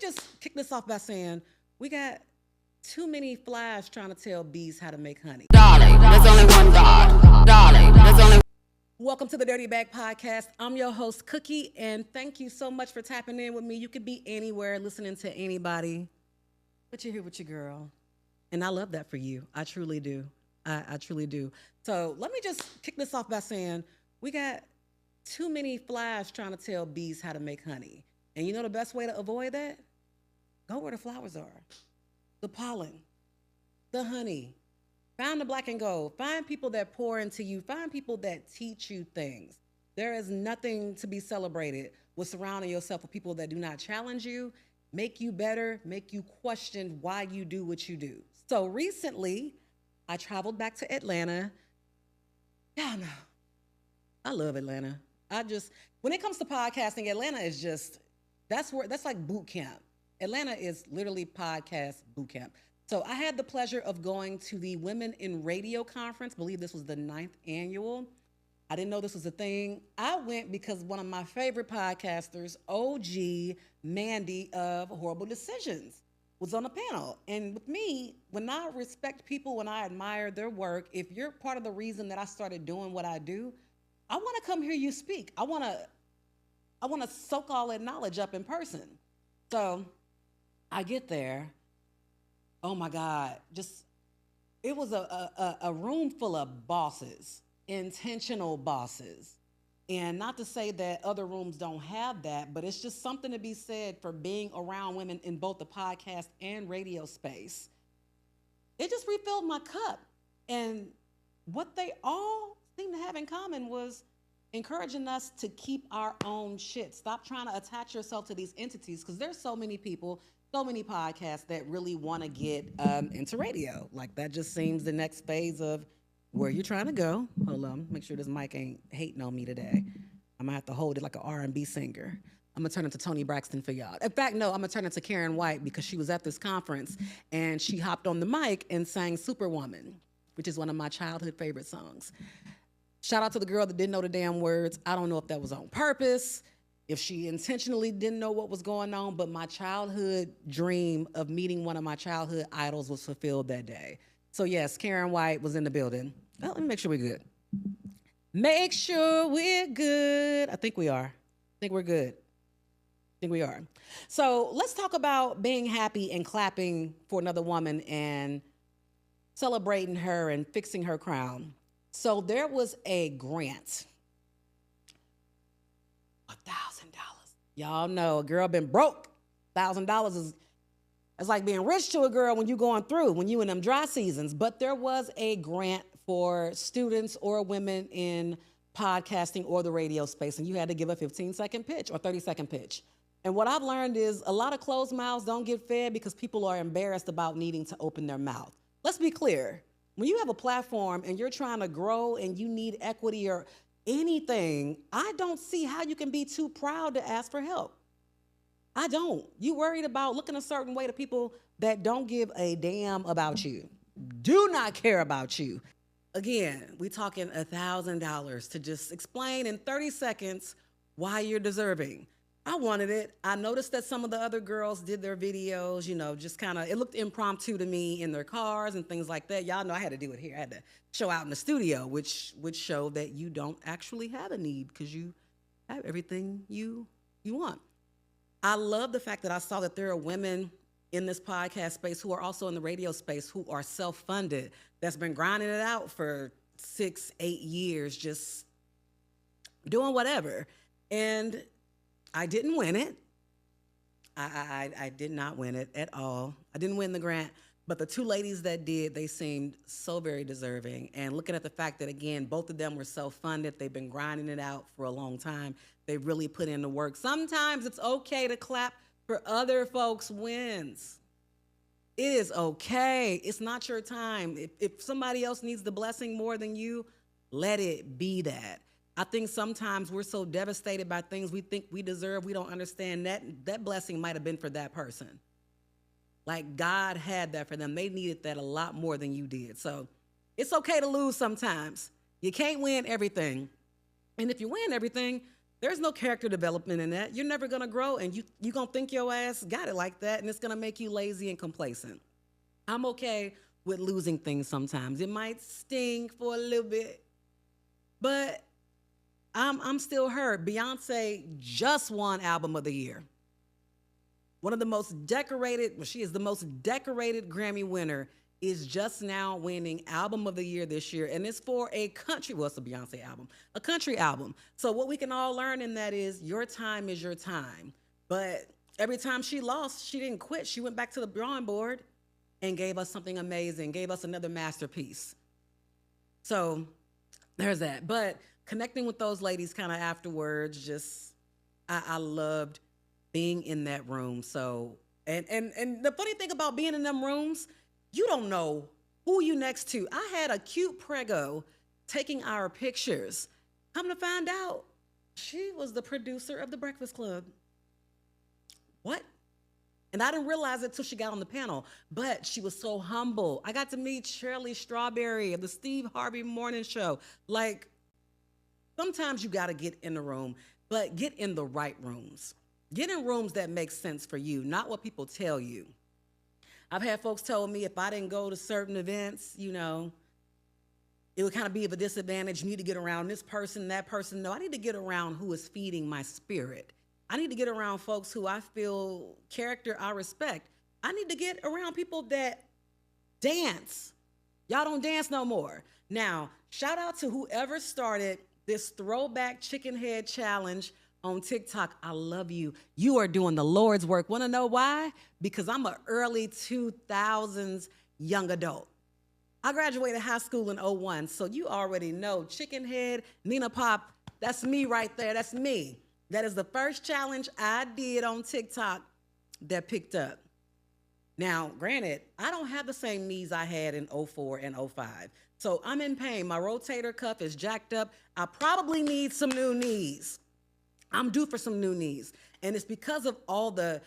just kick this off by saying we got too many flies trying to tell bees how to make honey. Darling, there's only one God. Darling, there's only. Welcome to the Dirty Bag Podcast. I'm your host, Cookie, and thank you so much for tapping in with me. You could be anywhere listening to anybody, but you're here with your girl. And I love that for you. I truly do. I truly do. So let me just kick this off by saying we got too many flies trying to tell bees how to make honey. And you know the best way to avoid that? Go where the flowers are. The pollen, the honey. Find the black and gold. Find people that pour into you. Find people that teach you things. There is nothing to be celebrated with surrounding yourself with people that do not challenge you, make you better, make you question why you do what you do. So recently, I traveled back to Atlanta. Y'all know, I love Atlanta. When it comes to podcasting, Atlanta is just, that's like boot camp. Atlanta is literally podcast boot camp. So I had the pleasure of going to the Women in Radio Conference. I believe this was the 9th annual. I didn't know this was a thing. I went because one of my favorite podcasters, OG Mandy of Horrible Decisions, was on the panel. And with me, when I respect people, when I admire their work, if you're part of the reason that I started doing what I do, I want to come hear you speak. I want to soak all that knowledge up in person. So I get there. Oh my God, it was a room full of bosses, intentional bosses. And not to say that other rooms don't have that, but it's just something to be said for being around women in both the podcast and radio space. It just refilled my cup. And what they all seemed to have in common was encouraging us to keep our own shit. Stop trying to attach yourself to these entities, because there's so many people, so many podcasts that really want to get into radio. Like, that just seems the next phase of where you're trying to go. Hold on, make sure this mic ain't hating on me today. I'm gonna have to hold it like an R&B singer. I'm gonna turn into Toni Braxton for y'all. In fact, no, I'm gonna turn into Karen White, because she was at this conference and she hopped on the mic and sang Superwoman, which is one of my childhood favorite songs. Shout out to the girl that didn't know the damn words. I don't know if that was on purpose, if she intentionally didn't know what was going on, but my childhood dream of meeting one of my childhood idols was fulfilled that day. So yes, Karen White was in the building. Well, let me make sure we're good. Make sure we're good. I think we are. I think we're good. I think we are. So let's talk about being happy and clapping for another woman and celebrating her and fixing her crown. So there was a grant. $1,000. Y'all know a girl been broke. $1,000 is, it's like being rich to a girl when you going through, when you in them dry seasons. But there was a grant for students or women in podcasting or the radio space, and you had to give a 15-second pitch or 30-second pitch. And what I've learned is a lot of closed mouths don't get fed because people are embarrassed about needing to open their mouth. Let's be clear. When you have a platform and you're trying to grow and you need equity or anything, I don't see how you can be too proud to ask for help. I don't. You worried about looking a certain way to people that don't give a damn about you, do not care about you. Again, we talking $1,000 to just explain in 30 seconds why you're deserving. I wanted it. I noticed that some of the other girls did their videos, you know, just kind of, it looked impromptu to me in their cars and things like that. Y'all know I had to do it here. I had to show out in the studio, which would show that you don't actually have a need because you have everything you want. I love the fact that I saw that there are women in this podcast space who are also in the radio space who are self-funded, that's been grinding it out for 6-8 years, just doing whatever. And I didn't win it. I did not win it at all. I didn't win the grant, but the two ladies that did, they seemed so very deserving. And looking at the fact that, again, both of them were self-funded, they've been grinding it out for a long time. They really put in the work. Sometimes it's okay to clap for other folks' wins. It is okay. It's not your time. If somebody else needs the blessing more than you, let it be that. I think sometimes we're so devastated by things we think we deserve, we don't understand that blessing might have been for that person. Like, God had that for them. They needed that a lot more than you did. So it's okay to lose sometimes. You can't win everything. And if you win everything, There's no character development in that. You're never gonna grow, and you gonna think your ass got it like that, and it's gonna make you lazy and complacent. I'm okay with losing things sometimes. It might sting for a little bit, but I'm still her. Beyonce just won Album of the Year. One of the most decorated, well, she is the most decorated Grammy winner, is just now winning Album of the Year this year. And it's for a country, well, it's a Beyonce album, a country album. So what we can all learn in that is your time is your time. But every time she lost, she didn't quit. She went back to the drawing board and gave us something amazing, gave us another masterpiece. So there's that. But connecting with those ladies kind of afterwards, just, I loved being in that room. So, and the funny thing about being in them rooms, you don't know who you next to. I had a cute prego taking our pictures. Come to find out, she was the producer of The Breakfast Club. What? And I didn't realize it till she got on the panel, but she was so humble. I got to meet Shirley Strawberry of the Steve Harvey Morning Show. Like, sometimes you gotta get in the room, but get in the right rooms. Get in rooms that make sense for you, not what people tell you. I've had folks tell me if I didn't go to certain events, you know, it would kind of be of a disadvantage. You need to get around this person, that person. No, I need to get around who is feeding my spirit. I need to get around folks who I feel character I respect. I need to get around people that dance. Y'all don't dance no more. Now, shout out to whoever started this throwback chicken head challenge on TikTok. I love you. You are doing the Lord's work. Want to know why? Because I'm an early 2000s young adult. I graduated high school in 01, so you already know chicken head, Nina Pop, that's me right there. That's me. That is the first challenge I did on TikTok that picked up. Now, granted, I don't have the same knees I had in 04 and 05. So I'm in pain. My rotator cuff is jacked up. I probably need some new knees. I'm due for some new knees. And it's because of all the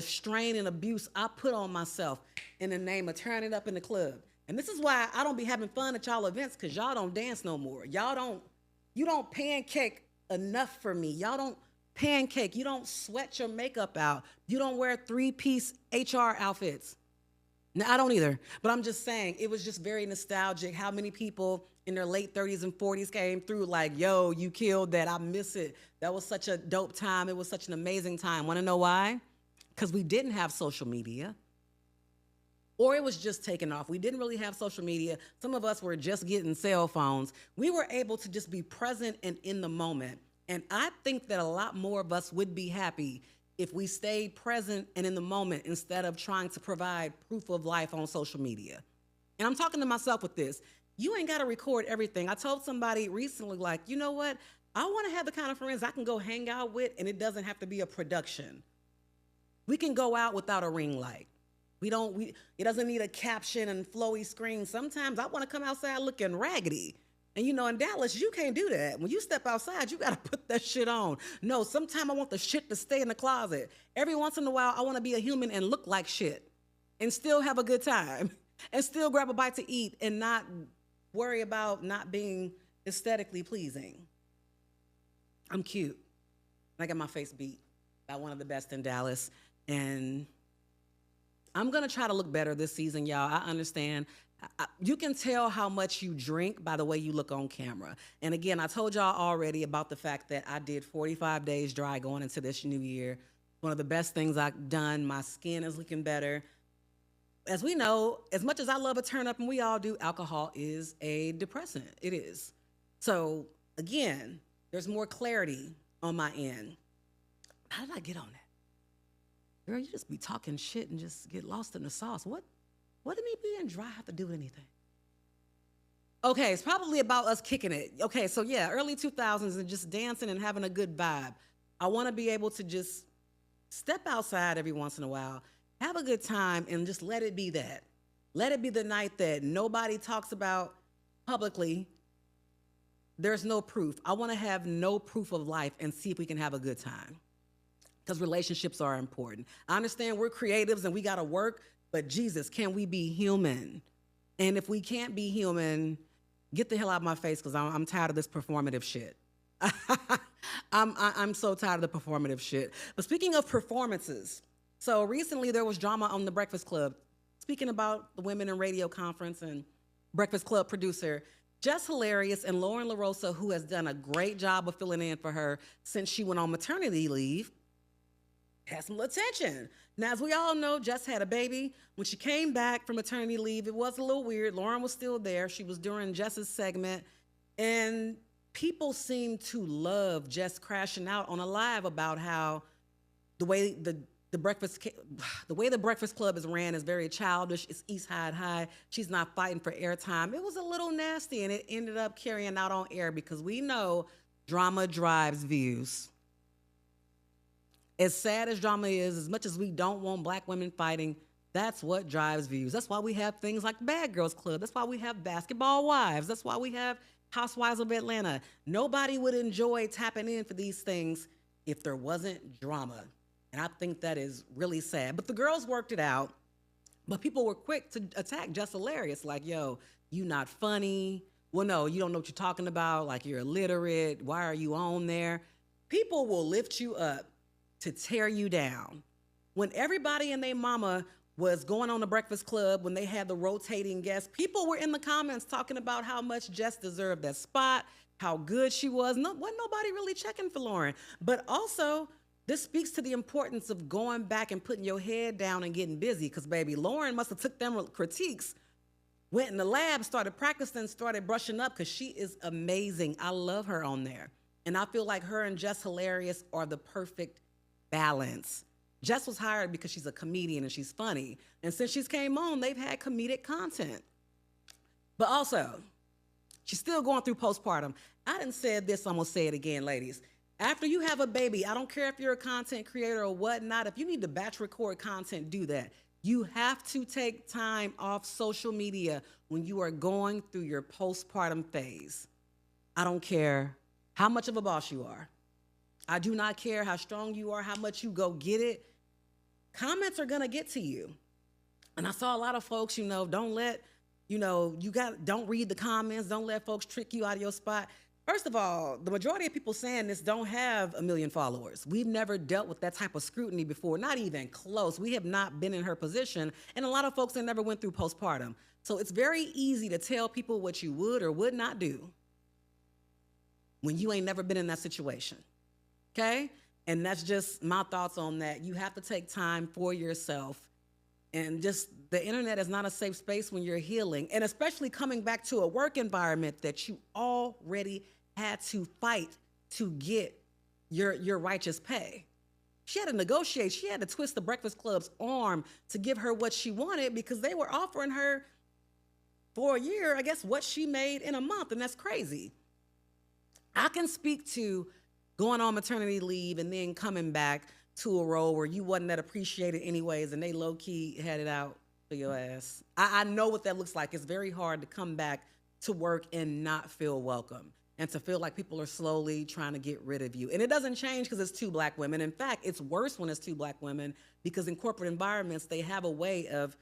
strain and abuse I put on myself in the name of turning up in the club. And this is why I don't be having fun at y'all events, because y'all don't dance no more. You don't pancake enough for me. Y'all don't pancake. You don't sweat your makeup out. You don't wear 3-piece HR outfits. No, I don't either. But I'm just saying, it was just very nostalgic how many people in their late 30s and 40s came through like, yo, you killed that. I miss it. That was such a dope time. It was such an amazing time. Want to know why? Because we didn't have social media. Or it was just taking off. We didn't really have social media. Some of us were just getting cell phones. We were able to just be present and in the moment. And I think that a lot more of us would be happy if we stayed present and in the moment instead of trying to provide proof of life on social media. And I'm talking to myself with this. You ain't got to record everything. I told somebody recently, like, you know what? I want to have the kind of friends I can go hang out with, and it doesn't have to be a production. We can go out without a ring light. It doesn't need a caption and flowy screen. Sometimes I want to come outside looking raggedy. And you know, in Dallas, you can't do that. When you step outside, you got to put that shit on. No, sometimes I want the shit to stay in the closet. Every once in a while, I want to be a human and look like shit and still have a good time and still grab a bite to eat and not worry about not being aesthetically pleasing. I'm cute. I got my face beat by one of the best in Dallas. And I'm going to try to look better this season, y'all. I understand. You can tell how much you drink by the way you look on camera. And again, I told y'all already about the fact that I did 45 days dry going into this new year. One of the best things I've done. My skin is looking better. As we know, as much as I love a turn up, and we all do, alcohol is a depressant. It is. So again, there's more clarity on my end. How did I get on that? Girl, you just be talking shit and just get lost in the sauce. What did me being dry have to do with anything? Okay, it's probably about us kicking it. Okay, so yeah, early 2000s and just dancing and having a good vibe. I want to be able to just step outside every once in a while, have a good time, and just let it be that. Let it be the night that nobody talks about publicly. There's no proof. I want to have no proof of life and see if we can have a good time. Because relationships are important. I understand we're creatives and we got to work, but Jesus, can we be human? And if we can't be human, get the hell out of my face, because I'm tired of this performative shit. I'm so tired of the performative shit. But speaking of performances, so recently there was drama on the Breakfast Club. Speaking about the Women in Radio Conference and Breakfast Club producer Jess Hilarious and Lauren LaRosa, who has done a great job of filling in for her since she went on maternity leave, had some attention. Now, as we all know, Jess had a baby. When she came back from maternity leave, it was a little weird. Lauren was still there. She was during Jess's segment. And people seemed to love Jess crashing out on a live about how the way the Breakfast Club is ran is very childish. It's East Side High. She's not fighting for airtime. It was a little nasty, and it ended up carrying out on air because we know drama drives views. As sad as drama is, as much as we don't want black women fighting, that's what drives views. That's why we have things like Bad Girls Club. That's why we have Basketball Wives. That's why we have Housewives of Atlanta. Nobody would enjoy tapping in for these things if there wasn't drama. And I think that is really sad. But the girls worked it out. But people were quick to attack Jess Hilarious, like, yo, you not funny. Well, no, you don't know what you're talking about. Like, you're illiterate. Why are you on there? People will lift you up to tear you down. When everybody and their mama was going on the Breakfast Club, when they had the rotating guests, people were in the comments talking about how much Jess deserved that spot, how good she was. No, wasn't nobody really checking for Lauren. But also, this speaks to the importance of going back and putting your head down and getting busy, because, baby, Lauren must have took them critiques, went in the lab, started practicing, started brushing up, because she is amazing. I love her on there. And I feel like her and Jess Hilarious are the perfect balance. Jess was hired because she's a comedian and she's funny. And since she's came on, they've had comedic content. But also, she's still going through postpartum. I done said this, I'm gonna say it again, ladies. After you have a baby, I don't care if you're a content creator or whatnot, if you need to batch record content, do that. You have to take time off social media when you are going through your postpartum phase. I don't care how much of a boss you are. I do not care how strong you are, how much you go get it. Comments are gonna get to you. And I saw a lot of folks, don't read the comments, don't let folks trick you out of your spot. First of all, the majority of people saying this don't have 1 million followers. We've never dealt with that type of scrutiny before, not even close. We have not been in her position, and a lot of folks that never went through postpartum. So it's very easy to tell people what you would or would not do when you ain't never been in that situation. Okay? And that's just my thoughts on that. You have to take time for yourself. And just the internet is not a safe space when you're healing. And especially coming back to a work environment that you already had to fight to get your righteous pay. She had to negotiate. She had to twist the Breakfast Club's arm to give her what she wanted because they were offering her for a year, I guess, what she made in a month. And that's crazy. I can speak to going on maternity leave and then coming back to a role where you wasn't that appreciated anyways, and they low-key had it out for your ass. I know what that looks like. It's very hard to come back to work and not feel welcome and to feel like people are slowly trying to get rid of you. And it doesn't change because it's two black women. In fact, it's worse when it's two black women because in corporate environments, they have a way of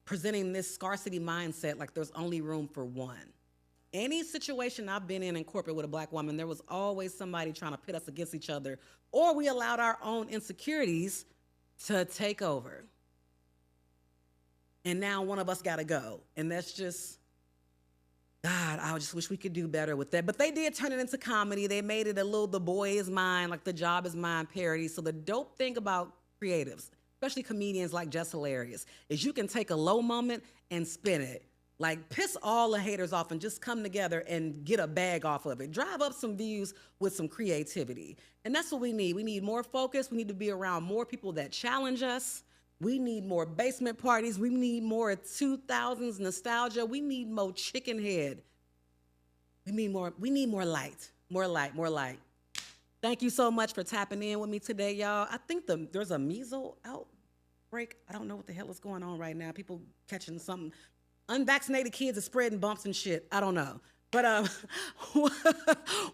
presenting this scarcity mindset like there's only room for one. Any situation I've been in corporate with a black woman, there was always somebody trying to pit us against each other, or we allowed our own insecurities to take over. And now one of us got to go. And that's just, God, I just wish we could do better with that. But they did turn it into comedy. They made it a little The Boy Is Mine, like The Job Is Mine parody. So the dope thing about creatives, especially comedians like Jess Hilarious, is you can take a low moment and spin it. Like, piss all the haters off and just come together and get a bag off of it. Drive up some views with some creativity. And that's what we need. We need more focus. We need to be around more people that challenge us. We need more basement parties. We need more 2000s nostalgia. We need more chicken head. We need more light. More light. Thank you so much for tapping in with me today, y'all. I think there's a measles outbreak. I don't know what the hell is going on right now. People catching something. Unvaccinated kids are spreading bumps and shit. I don't know. But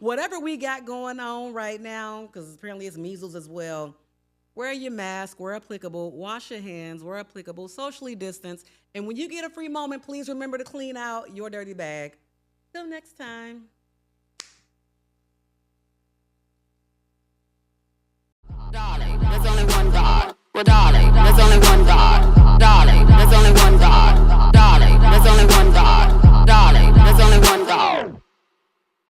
whatever we got going on right now, because apparently it's measles as well, wear your mask where applicable, wash your hands where applicable, socially distance, and when you get a free moment, please remember to clean out your dirty bag. Till next time. Darling, there's only one God. Well, darling.